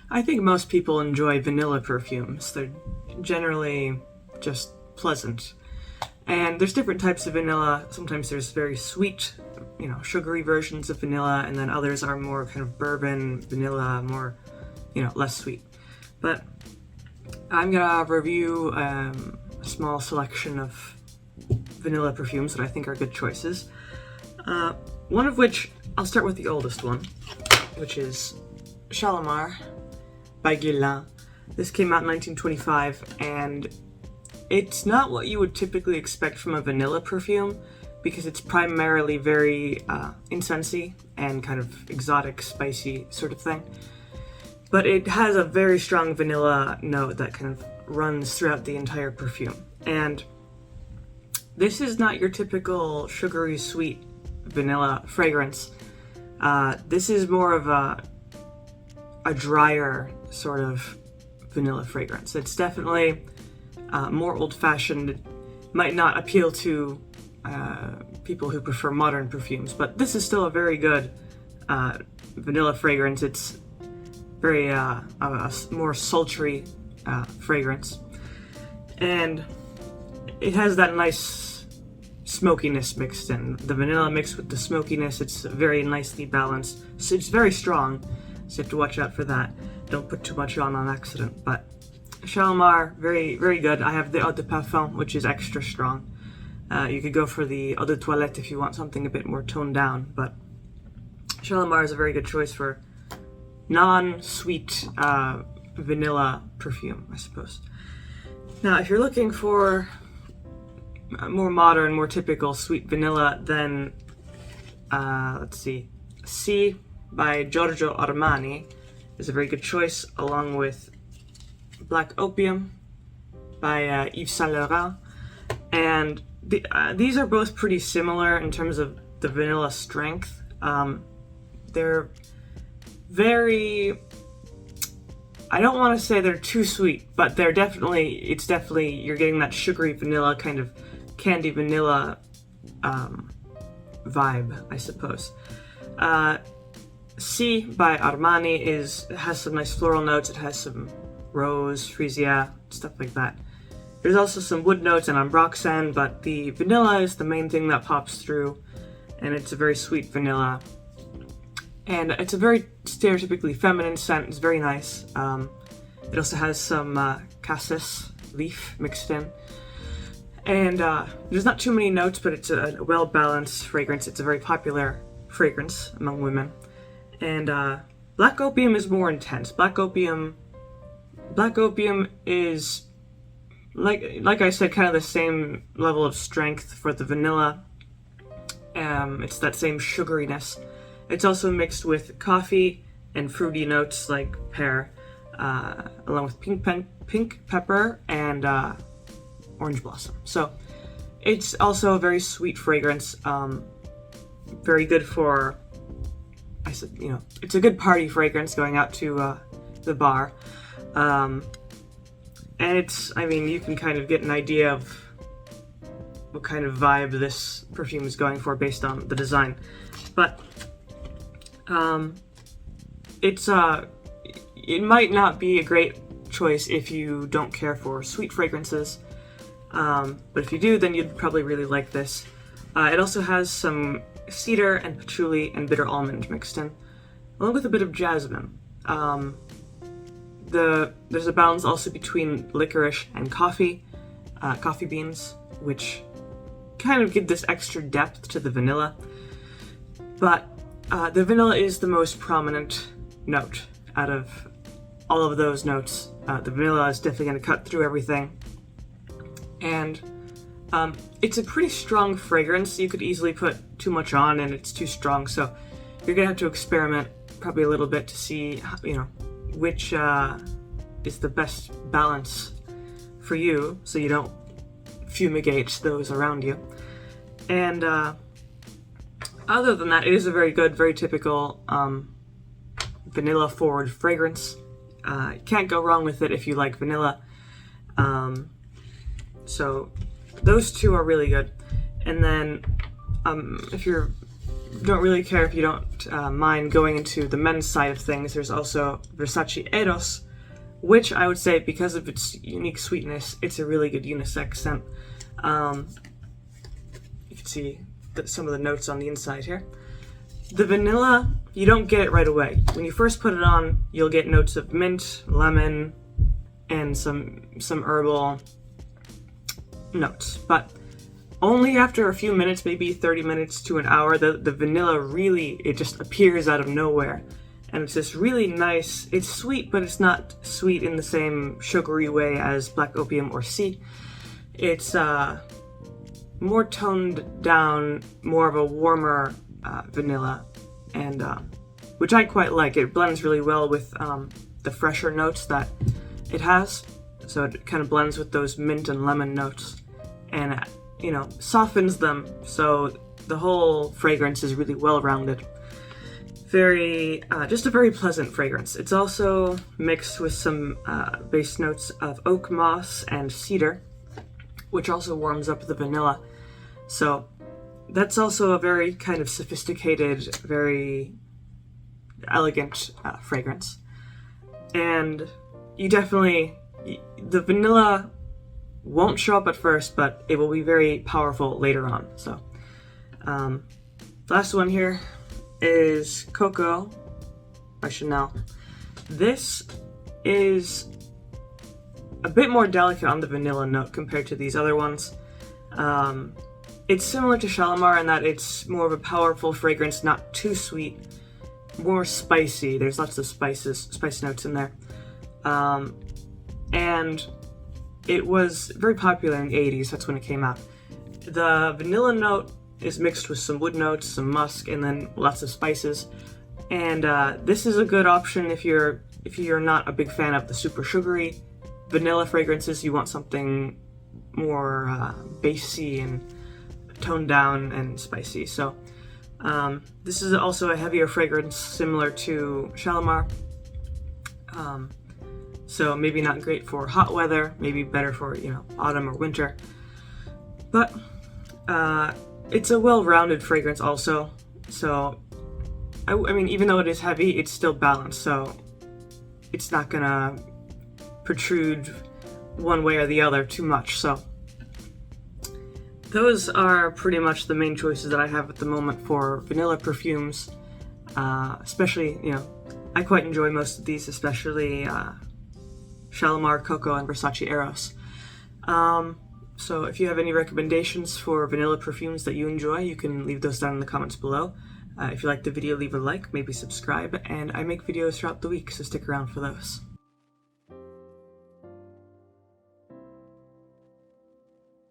I think most people enjoy vanilla perfumes. They're generally just pleasant. And there's different types of vanilla. Sometimes there's very sweet, sugary versions of vanilla, and then others are more kind of bourbon, vanilla, more, less sweet. But I'm gonna review a small selection of vanilla perfumes that I think are good choices. One of which, I'll start with the oldest one, which is Shalimar by Guerlain. This came out in 1925, and it's not what you would typically expect from a vanilla perfume because it's primarily very incensey and kind of exotic, spicy sort of thing. But it has a very strong vanilla note that kind of runs throughout the entire perfume. And this is not your typical sugary, sweet vanilla fragrance. This is more of a drier sort of vanilla fragrance. It's definitely more old-fashioned. It might not appeal to people who prefer modern perfumes, but this is still a very good vanilla fragrance. It's very a more sultry fragrance, and it has that nice smokiness mixed in. The vanilla mixed with the smokiness, it's very nicely balanced. So it's very strong, so you have to watch out for that. Don't put too much on accident. But Shalimar, very, very good. I have the Eau de Parfum, which is extra strong. You could go for the Eau de Toilette if you want something a bit more toned down, but Shalimar is a very good choice for non-sweet vanilla perfume, I suppose. Now, if you're looking for more modern, more typical sweet vanilla, then let's see, C by Giorgio Armani is a very good choice, along with Black Opium by Yves Saint Laurent. And these are both pretty similar in terms of the vanilla strength. They're very, I don't want to say they're too sweet, but you're getting that sugary vanilla, kind of candy vanilla vibe, I suppose. C by Armani has some nice floral notes. It has some rose, freesia, stuff like that. There's also some wood notes and ambroxan, but the vanilla is the main thing that pops through, and it's a very sweet vanilla. And it's a very stereotypically feminine scent. It's very nice. It also has some cassis leaf mixed in. And there's not too many notes, but it's a well-balanced fragrance. It's a very popular fragrance among women. And Black Opium is more intense. Black Opium is, like I said, kind of the same level of strength for the vanilla. It's that same sugariness. It's also mixed with coffee and fruity notes like pear, along with pink pepper and orange blossom. So it's also a very sweet fragrance. Very good for, it's a good party fragrance going out to the bar. And you can kind of get an idea of what kind of vibe this perfume is going for based on the design. But it might not be a great choice if you don't care for sweet fragrances. But if you do, then you'd probably really like this. It also has some cedar and patchouli and bitter almond mixed in, along with a bit of jasmine. There's a balance also between licorice and coffee beans, which kind of give this extra depth to the vanilla. But the vanilla is the most prominent note out of all of those notes. The vanilla is definitely going to cut through everything. And it's a pretty strong fragrance. You could easily put too much on and it's too strong. So you're going to have to experiment probably a little bit to see, which is the best balance for you so you don't fumigate those around you. And other than that, it is a very good, very typical vanilla forward fragrance. You can't go wrong with it if you like vanilla. So those two are really good. And then if you're don't really care if you don't mind going into the men's side of things, there's also Versace Eros, which I would say, because of its unique sweetness, it's a really good unisex scent. You can see some of the notes on the inside here. The vanilla, you don't get it right away. When you first put it on, you'll get notes of mint, lemon, and some herbal notes. But only after a few minutes, maybe 30 minutes to an hour, the vanilla really, it just appears out of nowhere. And it's this really nice, it's sweet, but it's not sweet in the same sugary way as Black Opium or C. It's more toned down, more of a warmer vanilla, and which I quite like. It blends really well with the fresher notes that it has, so it kind of blends with those mint and lemon notes, and you know, softens them, so the whole fragrance is really well-rounded. Very, just a very pleasant fragrance. It's also mixed with some base notes of oak moss and cedar, which also warms up the vanilla. So that's also a very kind of sophisticated, very elegant fragrance. And you definitely, the vanilla won't show up at first, but it will be very powerful later on. So last one here is Coco by Chanel. This is a bit more delicate on the vanilla note compared to these other ones. It's similar to Shalimar in that it's more of a powerful fragrance, not too sweet, more spicy. There's lots of spice notes in there. And it was very popular in the 80s, that's when it came out. The vanilla note is mixed with some wood notes, some musk, and then lots of spices. And this is a good option if you're not a big fan of the super sugary vanilla fragrances. You want something more bassy and toned down and spicy. So this is also a heavier fragrance similar to Shalimar. So maybe not great for hot weather, maybe better for, you know, autumn or winter. But it's a well-rounded fragrance also. So I mean, even though it is heavy, it's still balanced. So it's not gonna protrude one way or the other too much. So those are pretty much the main choices that I have at the moment for vanilla perfumes. Especially, you know, I quite enjoy most of these, especially Shalimar, Coco, and Versace Eros. So if you have any recommendations for vanilla perfumes that you enjoy, you can leave those down in the comments below. If you liked the video, leave a like, maybe subscribe, and I make videos throughout the week, so stick around for those.